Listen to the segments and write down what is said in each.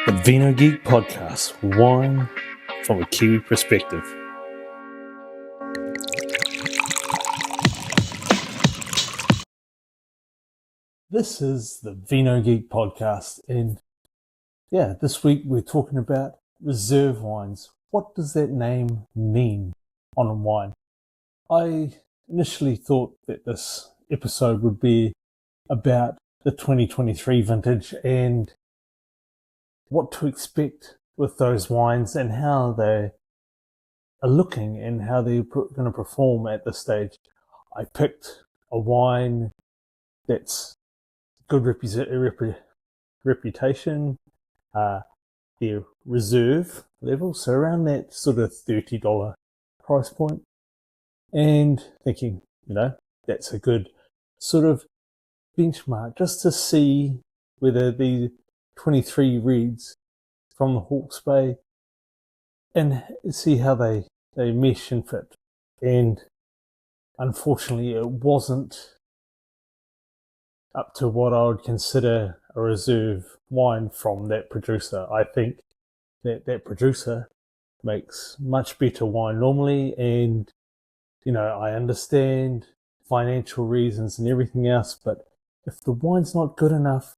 The Vino Geek Podcast, wine from a Kiwi perspective. This is the Vino Geek Podcast, and this week we're talking about reserve wines. What does that name mean on a wine? I initially thought that this episode would be about the 2023 vintage and what to expect with those wines and how they are looking and how they're going to perform at this stage. I picked a wine that's good reputation, their reserve level, so around that sort of $30 price point, and thinking, that's a good sort of benchmark just to see whether the 23 reads from the Hawke's Bay and see how they mesh and fit. And unfortunately, it wasn't up to what I would consider a reserve wine from that producer. I think that producer makes much better wine normally, and I understand financial reasons and everything else, but if the wine's not good enough,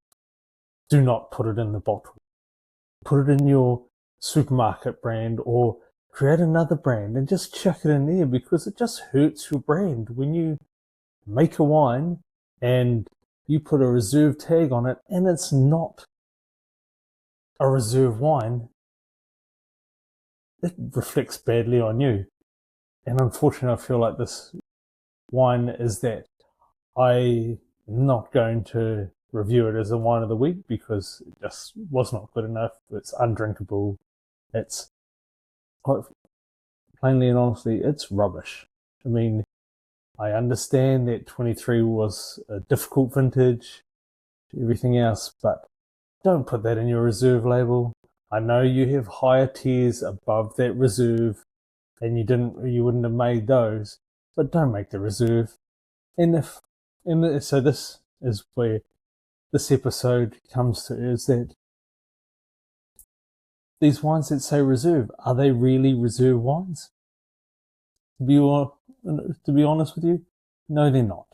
do not put it in the bottle. Put it in your supermarket brand or create another brand and just chuck it in there, because it just hurts your brand when you make a wine and you put a reserve tag on it and it's not a reserve wine. It reflects badly on you. And unfortunately, I feel like this wine is that. I'm not going to review it as a wine of the week because it just was not good enough. It's undrinkable. It's quite plainly and honestly, it's rubbish. I mean, I understand that 23 was a difficult vintage, everything else, but don't put that in your reserve label. I know you have higher tiers above that reserve and you wouldn't have made those, but don't make the reserve. So this is where this episode comes to, is that these wines that say reserve, are they really reserve wines? To be honest with you, no, they're not.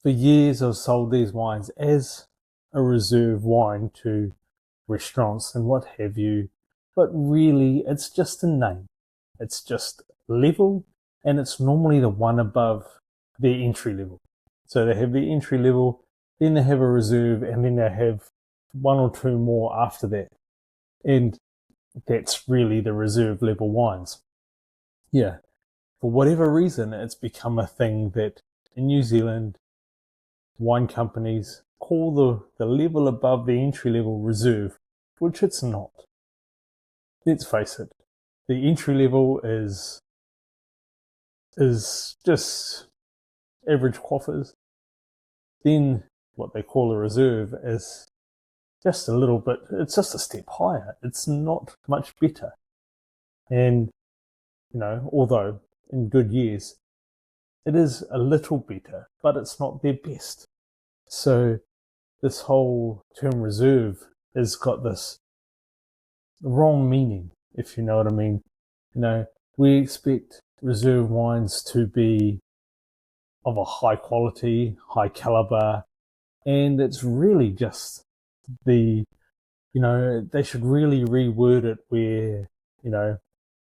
For years I've sold these wines as a reserve wine to restaurants and what have you, but really it's just a name. It's just level, and it's normally the one above their entry level. So they have the entry level, then they have a reserve, and then they have one or two more after that. And that's really the reserve level wines. Yeah. For whatever reason, it's become a thing that in New Zealand, wine companies call the level above the entry level reserve, which it's not. Let's face it. The entry level is just average quaffers. Then what they call a reserve is just a little bit, it's just a step higher. It's not much better. And, although in good years, it is a little better, but it's not their best. So this whole term reserve has got this wrong meaning, if you know what I mean. We expect reserve wines to be of a high quality, high caliber, and it's really just they should really reword it where,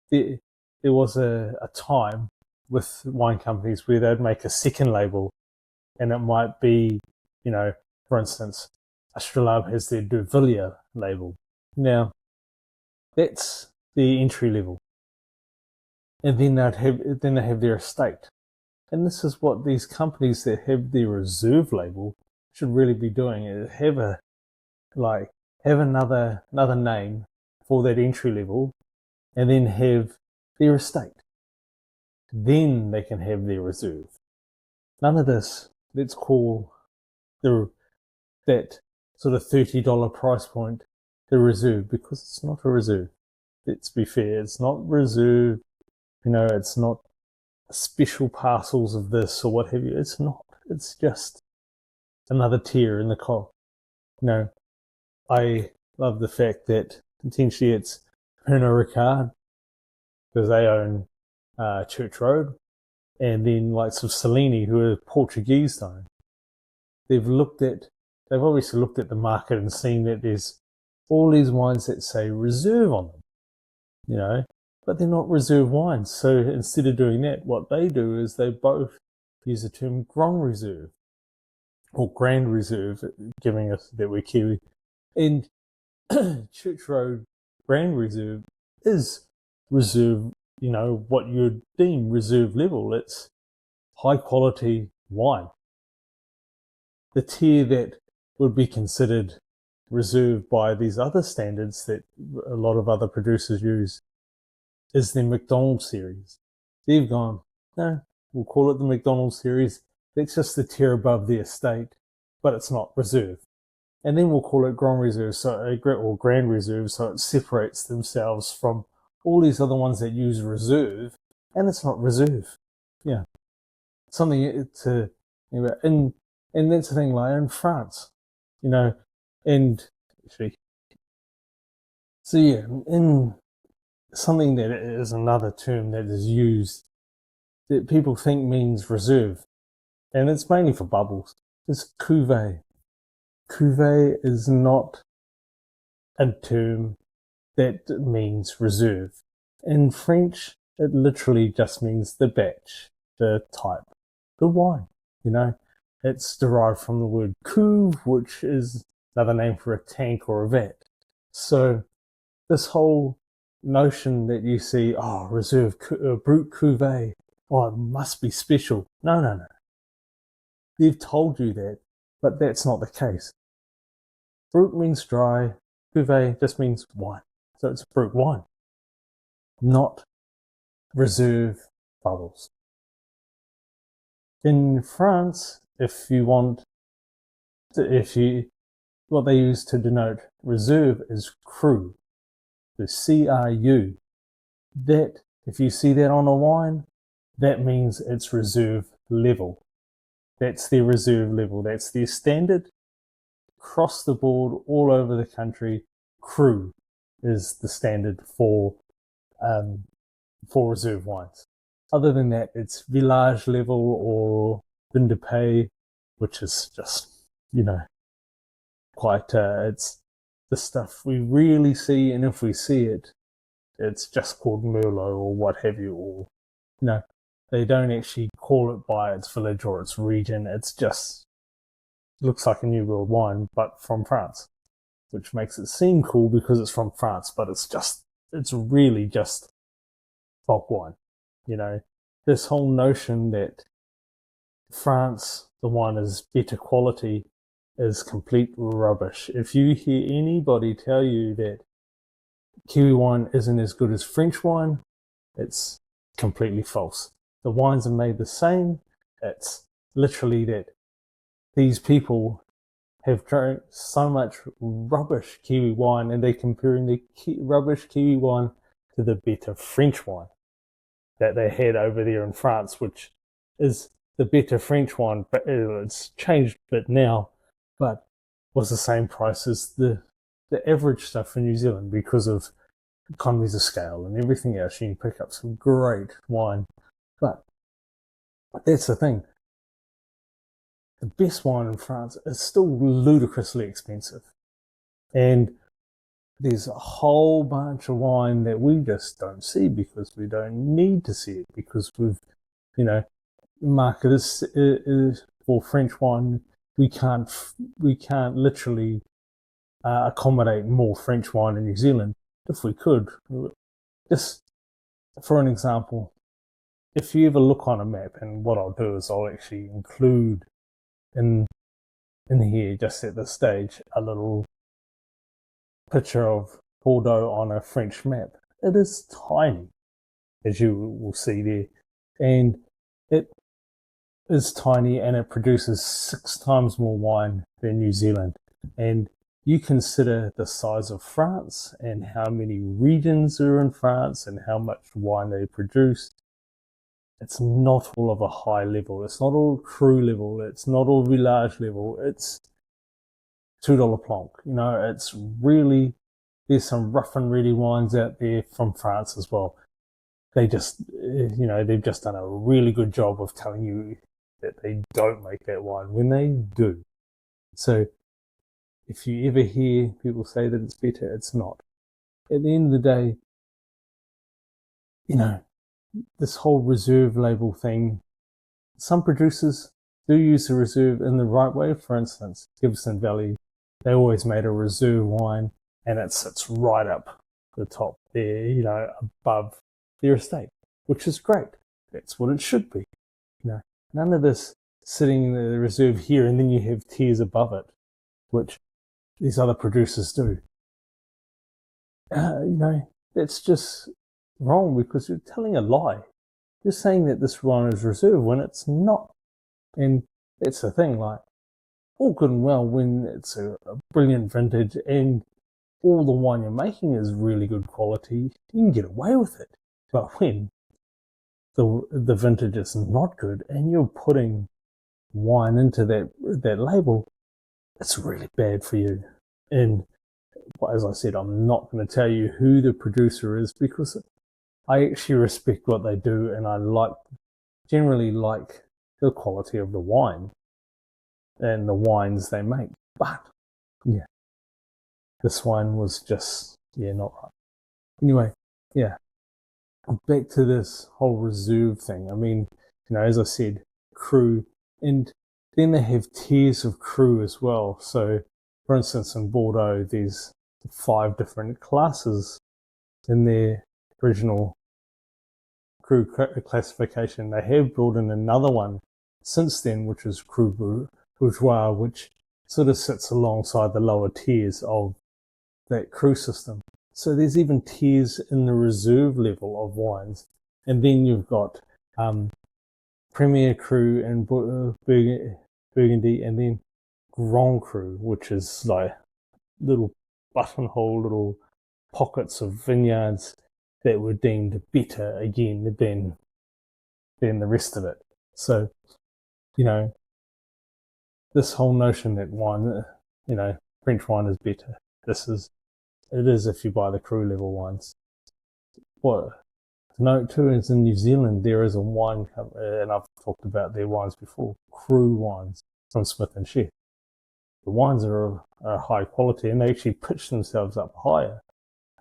there was a time with wine companies where they'd make a second label, and it might be, for instance, Astrolabe has their Durvillier label. Now, that's the entry level. And then they have their estate. And this is what these companies that have their reserve label should really be doing, is have another name for that entry level, and then have their estate. Then they can have their reserve. None of this. Let's call that sort of $30 price point the reserve, because it's not a reserve. Let's be fair, it's not reserve. It's not special parcels of this or what have you. It's not. It's just another tier in the cog. I love the fact that potentially it's Pernod Ricard because they own Church Road, and then likes of Cellini, who are Portuguese though. They've obviously looked at the market and seen that there's all these wines that say reserve on them, but they're not reserve wines. So instead of doing that, what they do is they both use the term Grand Reserve or Grand Reserve, giving us that we're Kiwi. And Church Road Grand Reserve is reserve, what you'd deem reserve level. It's high quality wine. The tier that would be considered reserve by these other standards that a lot of other producers use is the McDonald's series. They've gone, no, we'll call it the McDonald's series. That's just the tier above the estate, but it's not reserve. And then we'll call it Grand Reserve, or Grand Reserve, so it separates themselves from all these other ones that use reserve, and it's not reserve. Yeah, something to, and that's the thing, like in France, and actually, so yeah, in something that is another term that is used that people think means reserve, and it's mainly for bubbles, is cuvee. Cuvee is not a term that means reserve. In French, it literally just means the batch, the type, the wine, It's derived from the word cuve, which is another name for a tank or a vat. So this whole notion that you see, reserve, brut cuvee, it must be special. No. They've told you that, but that's not the case. Brut means dry, cuvee just means wine. So it's brut wine, not reserve bubbles. In France, what they use to denote reserve is cru, the CRU. That, if you see that on a wine, that means it's reserve level. That's their reserve level. That's their standard. Across the board, all over the country, cru is the standard for reserve wines. Other than that, it's village level or vin de pays, which is just, quite, it's the stuff we really see, and if we see it, it's just called Merlot or what have you, or, they don't actually call it by its village or its region. It's just, looks like a New World wine, but from France, which makes it seem cool because it's from France, but it's really just bulk wine. This whole notion that France, the wine is better quality, is complete rubbish. If you hear anybody tell you that Kiwi wine isn't as good as French wine, it's completely false. The wines are made the same. It's literally that these people have drank so much rubbish Kiwi wine, and they're comparing the rubbish Kiwi wine to the better French wine that they had over there in France, which is the better French wine, but it's changed a bit now, but was the same price as the average stuff in New Zealand because of economies of scale and everything else. You can pick up some great wine, but that's the thing. The best wine in France is still ludicrously expensive. And there's a whole bunch of wine that we just don't see because we don't need to see it, because we've, the market is for French wine. We can't literally accommodate more French wine in New Zealand. If we could, just for an example, if you ever look on a map, and what I'll do is I'll actually include in here, just at this stage, a little picture of Bordeaux on a French map. It is tiny, as you will see there, and it is tiny, and it produces 6 times more wine than New Zealand. And you consider the size of France and how many regions are in France and how much wine they produce. It's not all of a high level. It's not all cru level. It's not all village level. It's $2 plonk. It's really, there's some rough and ready wines out there from France as well. They just, they've just done a really good job of telling you that they don't make that wine when they do. So if you ever hear people say that it's better, it's not. At the end of the day, this whole reserve label thing, some producers do use the reserve in the right way. For instance, Gibson Valley, they always made a reserve wine and it sits right up the top there, above their estate, which is great. That's what it should be. None of this sitting in the reserve here and then you have tiers above it, which these other producers do. That's just wrong because you're telling a lie. You're saying that this wine is reserve when it's not. And that's the thing, like, all good and well when it's a brilliant vintage and all the wine you're making is really good quality, you can get away with it. But when the vintage is not good and you're putting wine into that label, it's really bad for you. And as I said, I'm not going to tell you who the producer is because I actually respect what they do and I generally like the quality of the wine and the wines they make. But, yeah, this wine was just, not right. Anyway, back to this whole reserve thing. I mean, as I said, cru, and then they have tiers of cru as well. So, for instance, in Bordeaux, there's 5 different classes in their original cru classification. They have brought in another one since then, which is cru bourgeois, which sort of sits alongside the lower tiers of that cru system. So there's even tiers in the reserve level of wines. And then you've got Premier Cru and Burgundy, and then Grand Cru, which is like little buttonhole, little pockets of vineyards that were deemed better again than the rest of it. So, this whole notion that wine, French wine is better. It is if you buy the cru level wines. What to note too is in New Zealand there is a wine company, and I've talked about their wines before, Cru Wines from Smith and Chef. The wines are high quality and they actually pitch themselves up higher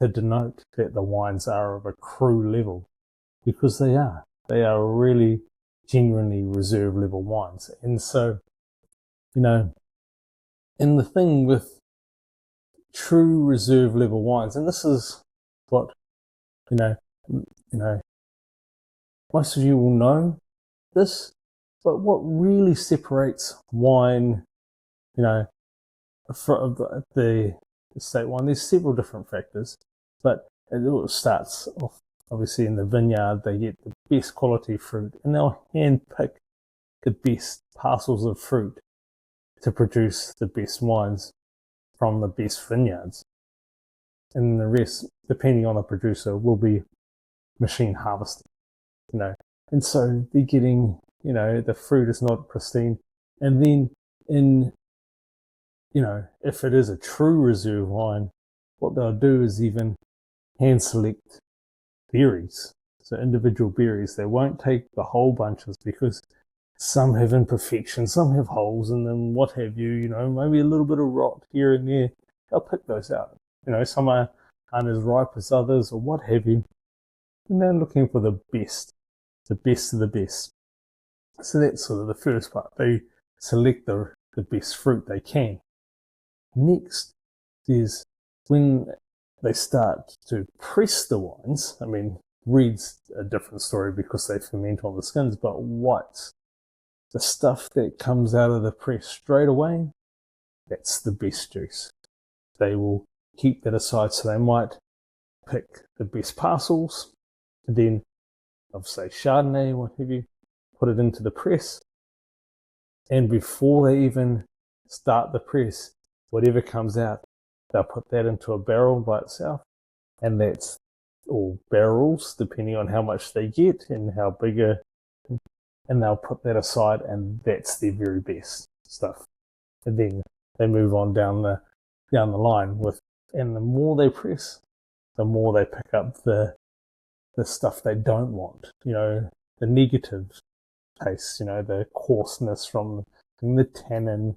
to denote that the wines are of a cru level because they are. They are really genuinely reserve level wines. And so, and the thing with true reserve level wines, and this is what, most of you will know this, but what really separates wine, from the estate wine, there's several different factors, but it all starts off, obviously, in the vineyard. They get the best quality fruit, and they'll hand pick the best parcels of fruit to produce the best wines from the best vineyards. And the rest, depending on the producer, will be machine harvested, And so they're getting, the fruit is not pristine. And then if it is a true reserve wine, what they'll do is even hand select berries. So individual berries. They won't take the whole bunches because some have imperfections, some have holes in them, what have you, maybe a little bit of rot here and there. They'll pick those out. Some aren't as ripe as others or what have you. And they're looking for the best of the best. So that's sort of the first part. They select the best fruit they can. Next is when they start to press the wines. I mean, red's a different story because they ferment on the skins, but whites, the stuff that comes out of the press straight away, that's the best juice. They will keep that aside, so they might pick the best parcels, and then, of say, Chardonnay, what have you, put it into the press, and before they even start the press, whatever comes out, they'll put that into a barrel by itself, and that's all barrels, depending on how much they get and how big and they'll put that aside, and that's their very best stuff. And then they move on down the line with, and the more they press, the more they pick up the stuff they don't want. The negative taste, the coarseness from the tannin,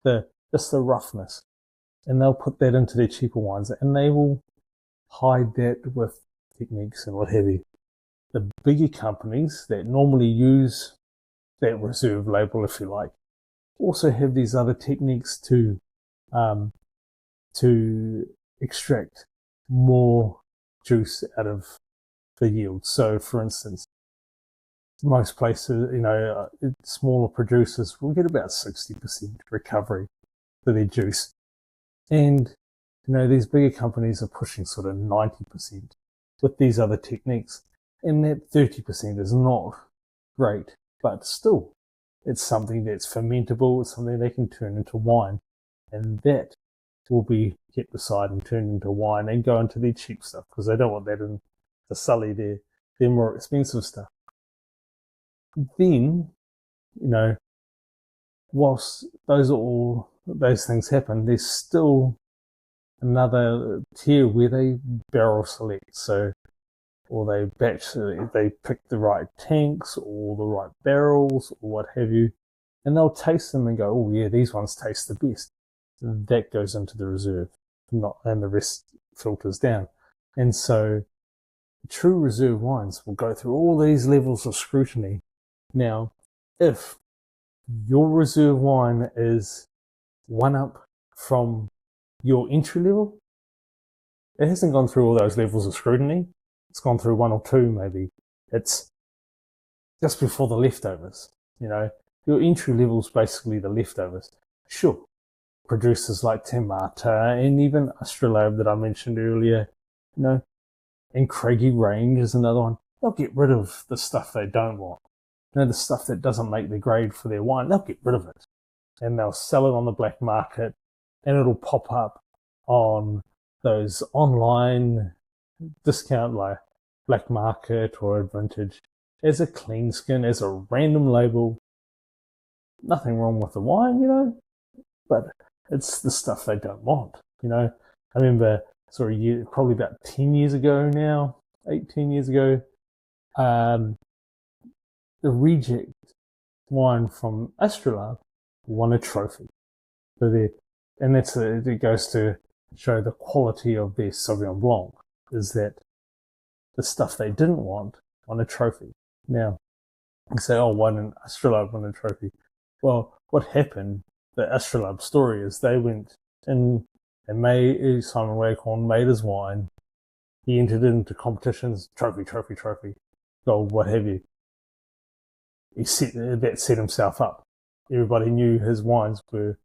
just the roughness, and they'll put that into their cheaper wines, and they will hide that with techniques and what have you. The bigger companies that normally use that reserve label, if you like, also have these other techniques to extract more juice out of the yield. So, for instance, most places, smaller producers will get about 60% recovery for their juice. And, these bigger companies are pushing sort of 90% with these other techniques. And that 30% is not great, but still, it's something that's fermentable, it's something they can turn into wine. And that will be kept aside and turned into wine and go into their cheap stuff, because they don't want that in to sully their more expensive stuff. Then, whilst those things happen, there's still another tier where they barrel select. So, or they pick the right tanks or the right barrels or what have you, and they'll taste them and go, oh yeah, these ones taste the best. And that goes into the reserve, and the rest filters down. And so true reserve wines will go through all these levels of scrutiny. Now, if your reserve wine is one up from your entry level, it hasn't gone through all those levels of scrutiny. It's gone through one or two, maybe. It's just before the leftovers. Your entry level is basically the leftovers. Sure, producers like Temata and even Astrolabe that I mentioned earlier, and Craigie Range is another one. They'll get rid of the stuff they don't want. The stuff that doesn't make the grade for their wine, they'll get rid of it. And they'll sell it on the black market, and it'll pop up on those online discount like black market or vintage as a clean skin, as a random label. Nothing wrong with the wine, but it's the stuff they don't want. I remember probably about 10 years ago now, 10 years ago, the reject wine from Astrolabe won a trophy. And it goes to show the quality of their Sauvignon Blanc, is that the stuff they didn't want won a trophy. Now, you say, oh, why didn't Astrolabe win a trophy? Well, what happened, the Astrolabe story is they went in and Simon Waghorn made his wine. He entered into competitions, trophy, gold, what have you. Set himself up. Everybody knew his wines were,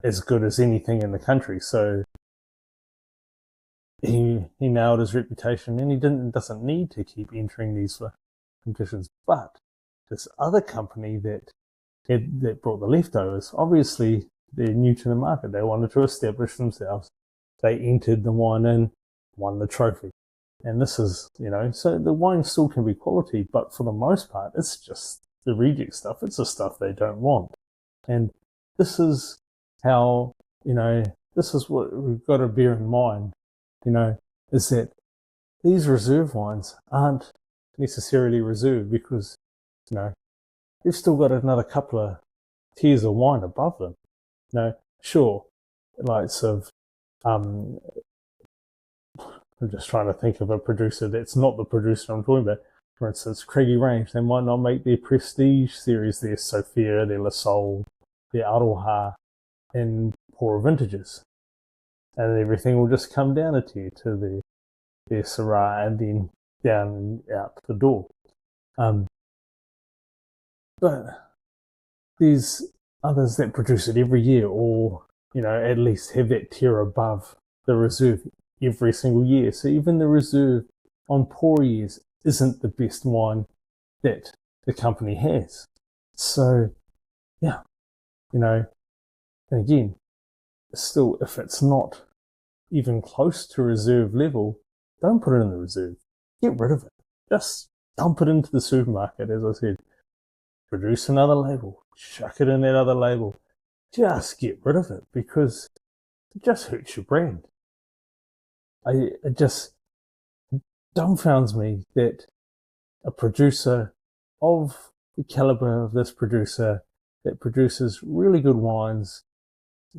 as good as anything in the country. So he nailed his reputation, and he doesn't need to keep entering these competitions. But this other company that brought the leftovers, obviously they're new to the market. They wanted to establish themselves. They entered the wine and won the trophy. And this is, so the wine still can be quality, but for the most part, it's just the reject stuff. It's the stuff they don't want. And this is how, this is what we've got to bear in mind, is that these reserve wines aren't necessarily reserved because, they've still got another couple of tiers of wine above them. Sure, likes of, I'm just trying to think of a producer that's not the producer I'm talking about. For instance, Craigie Range, they might not make their Prestige series, their Sophia, their La Sol, their Aroha in poorer vintages. And everything will just come down a tier to their Syrah and then down and out the door. But there's others that produce it every year, or, at least have that tier above the reserve every single year. So even the reserve on poor years isn't the best wine that the company has. So, yeah, and again, still, if it's not even close to reserve level, don't put it in the reserve. Get rid of it. Just dump it into the supermarket, as I said. Produce another label. Chuck it in that other label. just get rid of it because it just hurts your brand. It just dumbfounds me that a producer of the caliber of this producer that produces really good wines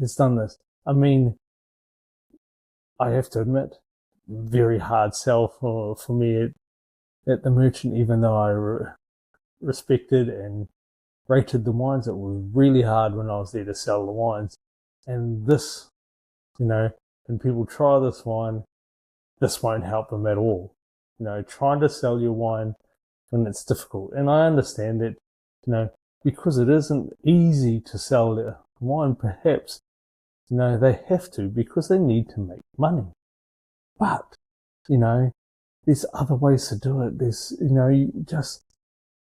has done this. I mean, I have to admit, very hard sell for me at the merchant, even though I respected and rated the wines. It was really hard when I was there to sell the wines. And this, when people try this wine, this won't help them at all. Trying to sell your wine when it's difficult. And I understand that, because it isn't easy to sell their wine, perhaps, they have to because they need to make money. But, there's other ways to do it. There's, you just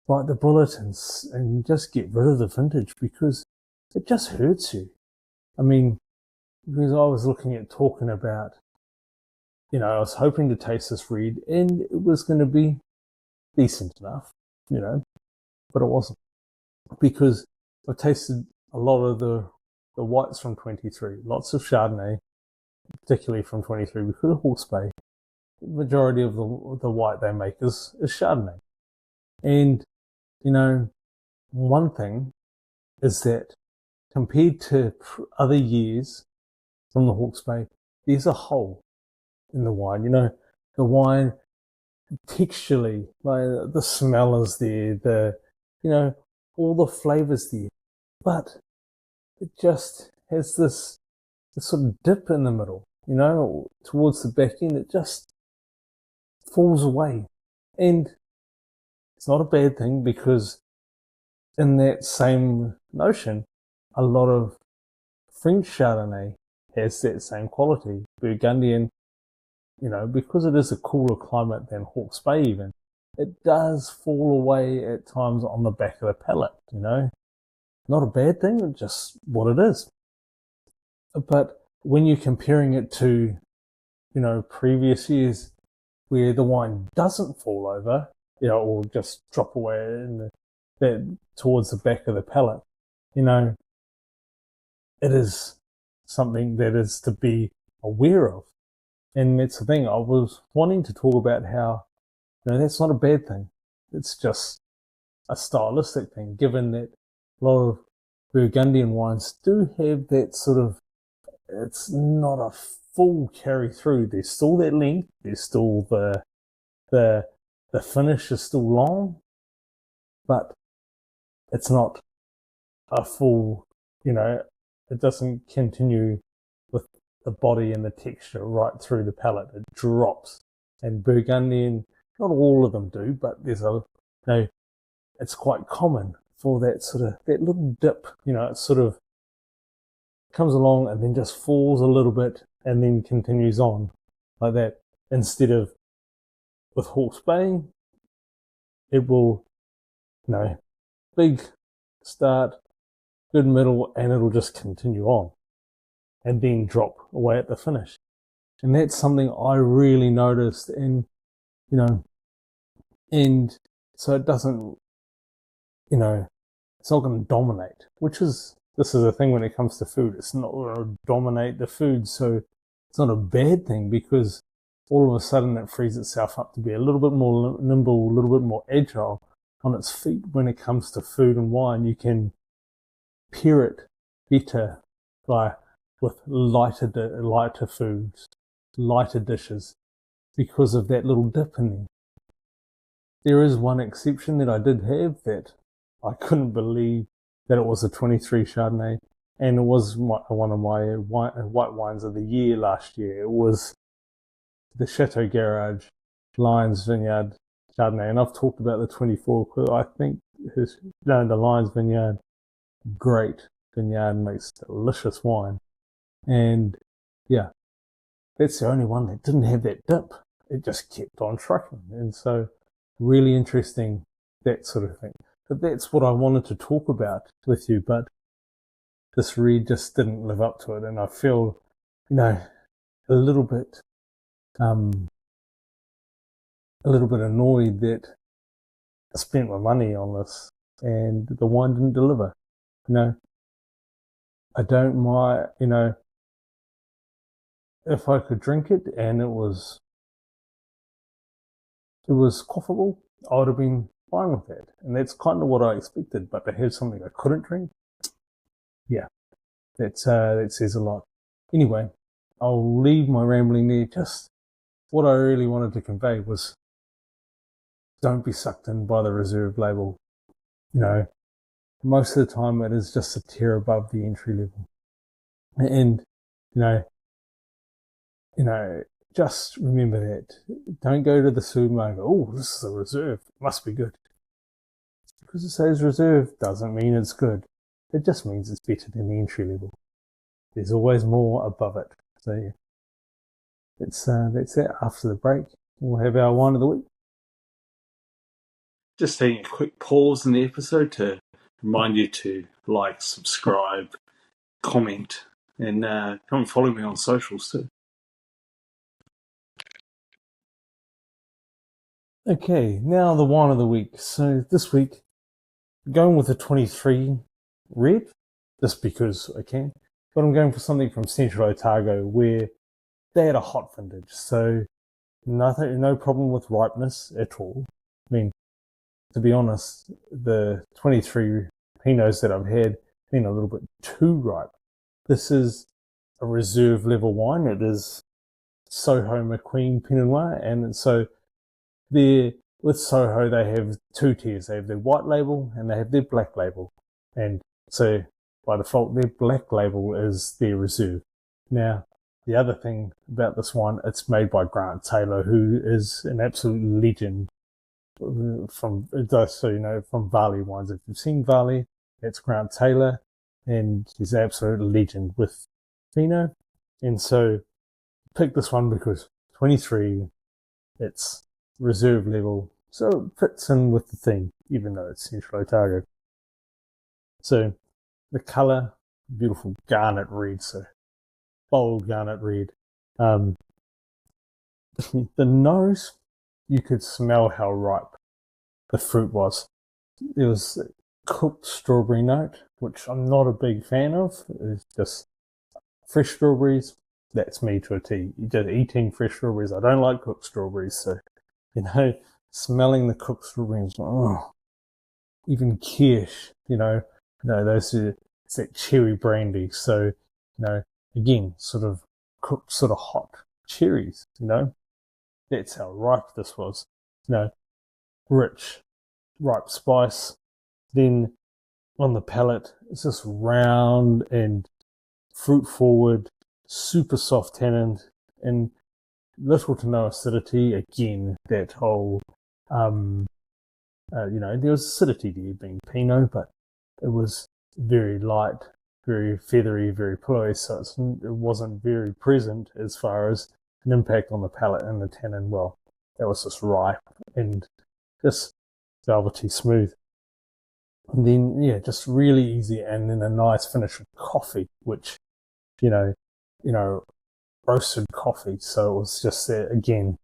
bite the bullet and just get rid of the vintage because it just hurts you. I mean, because I was looking at talking about, I was hoping to taste this red and it was going to be decent enough, but it wasn't because I tasted a lot of the whites from 23, lots of Chardonnay, particularly from 23 because of Hawke's Bay. The majority of the white they make is Chardonnay. And, one thing is that compared to other years from the Hawke's Bay, there's a hole in the wine. The wine texturally, like the smell is there, all the flavors there, but it just has this sort of dip in the middle, towards the back end. It just falls away. And it's not a bad thing because in that same notion, a lot of French Chardonnay has that same quality. Burgundian, because it is a cooler climate than Hawke's Bay even, it does fall away at times on the back of the palate, Not a bad thing, it's just what it is. But when you're comparing it to, previous years where the wine doesn't fall over, or just drop away towards the back of the palate, it is something that is to be aware of. And that's the thing. I was wanting to talk about how, that's not a bad thing. It's just a stylistic thing, given that a lot of Burgundian wines do have that sort of, it's not a full carry through. There's still that length. There's still the finish is still long, but it's not a full, it doesn't continue with the body and the texture right through the palate. It drops. And Burgundian, not all of them do, but there's it's quite common for that sort of, that little dip, it sort of comes along and then just falls a little bit and then continues on like that. Instead of with Hawke's Bay, it will, big start, good middle, and it'll just continue on and then drop away at the finish. And that's something I really noticed. And, and so it doesn't, it's not going to dominate, this is a thing when it comes to food. It's not going to dominate the food. So it's not a bad thing because all of a sudden it frees itself up to be a little bit more nimble, a little bit more agile on its feet when it comes to food and wine. You can pair it better with lighter foods, lighter dishes because of that little dip in there. There is one exception that I did have that I couldn't believe that it was a 23 Chardonnay, and it was one of my white wines of the year last year. It was the Chateau Garage Lyons Vineyard Chardonnay, and I've talked about the 24 because I think the Lyons Vineyard, great vineyard, makes delicious wine. And yeah, that's the only one that didn't have that dip. It just kept on trucking. And so really interesting, that sort of thing. But that's what I wanted to talk about with you, but this read just didn't live up to it. And I feel, a little bit annoyed that I spent my money on this and the wine didn't deliver. I don't mind, if I could drink it and it was quaffable, I would have been fine with that. And that's kind of what I expected. But to have something I couldn't drink, yeah, that says a lot. Anyway, I'll leave my rambling there. Just what I really wanted to convey was, don't be sucked in by the reserve label. Most of the time it is just a tier above the entry level. And, just remember that. Don't go to the supermarket, oh, this is a reserve, it must be good. Because it says reserve doesn't mean it's good. It just means it's better than the entry level. There's always more above it. So yeah, that's it. After the break, we'll have our wine of the week. Just taking a quick pause in the episode to remind you to like, subscribe, comment, and come and follow me on socials too. Okay, now the wine of the week. So this week, going with a 23 red, just because I can. But I'm going for something from Central Otago where they had a hot vintage. So no problem with ripeness at all. I mean, to be honest, the 23 Pinots that I've had been a little bit too ripe. This is a reserve level wine. It is Soho McQueen Pinot Noir, and so with Soho they have two tiers. They have their white label and they have their black label, and so by default their black label is their reserve. Now, the other thing about this one, it's made by Grant Taylor, who is an absolute legend from Varley wines. If you've seen Varley, it's Grant Taylor, and he's an absolute legend with Pinot. And so pick this one because 23, it's reserve level, so it fits in with the theme, even though it's Central Otago. So the colour, beautiful garnet red, so bold garnet red. The nose, you could smell how ripe the fruit was. There was a cooked strawberry note, which I'm not a big fan of. It's just fresh strawberries. That's me to a T. Just eating fresh strawberries. I don't like cooked strawberries, so smelling the cooked strawberries. Oh, even kirsch. Those it's that cherry brandy. So again, sort of cooked, sort of hot cherries. That's how ripe this was. Rich, ripe spice. Then on the palate, it's just round and fruit forward, super soft tannin, and little to no acidity. Again, that whole, there was acidity there being Pinot, but it was very light, very feathery, very pillowy, so it wasn't very present as far as an impact on the palate and the tannin. Well, that was just ripe and just velvety smooth. And then, just really easy, and then a nice finish with coffee, which, roasted coffee. So it was just again,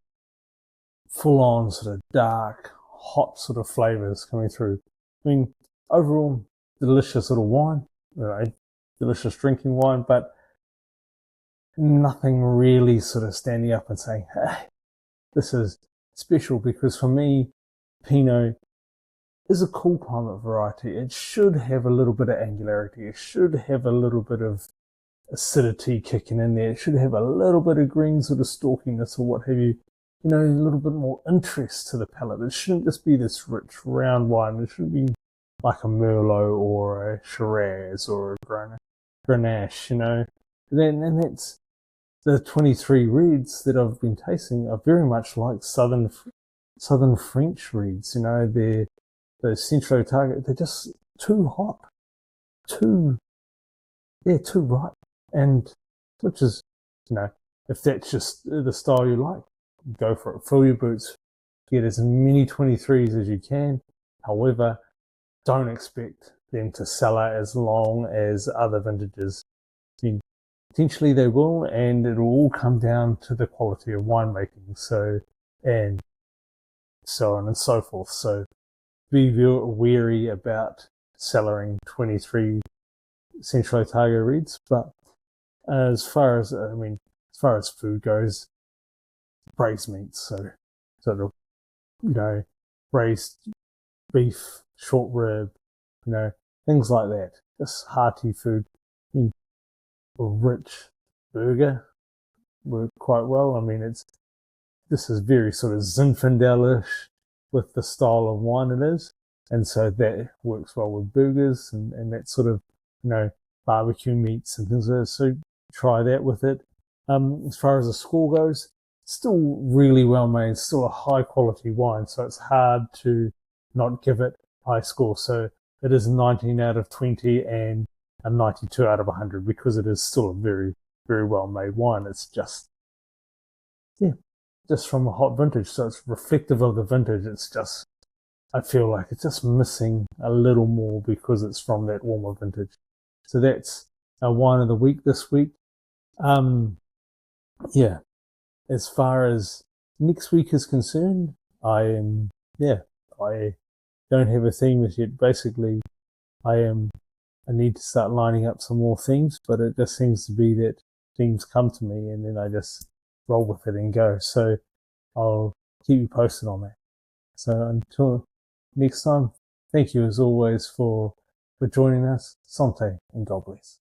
full on sort of dark, hot sort of flavors coming through. I mean, overall, delicious little wine, delicious drinking wine, but nothing really sort of standing up and saying, hey, this is special, because for me, Pinot is a cool climate variety. It should have a little bit of angularity. It should have a little bit of acidity kicking in there. It should have a little bit of green sort of stalkiness or what have you. A little bit more interest to the palate. It shouldn't just be this rich, round wine. It should be like a Merlot or a Shiraz or a Grenache, and that's the 23 reds that I've been tasting are very much like southern French reds. Those Central Otago, they're just too hot, too ripe, and which is, if that's just the style you like, go for it. Fill your boots, get as many 23s as you can. However, don't expect them to sell out as long as other vintages. I mean, potentially they will, and it'll all come down to the quality of winemaking. So, and so on and so forth. So be wary about cellaring 23 Central Otago Reds. But as far as food goes, braised meats, so sort of braised beef, short rib, things like that. Just hearty food. A rich burger work quite well. This is very sort of Zinfandelish with the style of wine it is. And so that works well with burgers and that sort of, barbecue meats and things like that. So try that with it. As far as the score goes, still really well made, still a high quality wine. So it's hard to not give it high score. So it is 19 out of 20 and a 92 out of 100 because it is still a very, very well made wine. It's just from a hot vintage, so it's reflective of the vintage. I feel like it's just missing a little more because it's from that warmer vintage. So that's our wine of the week this week. As far as next week is concerned, I don't have a theme as yet. Basically, I need to start lining up some more themes, but it just seems to be that themes come to me and then I just roll with it and go. So I'll keep you posted on that. So until next time, thank you as always for joining us. Sante and God bless.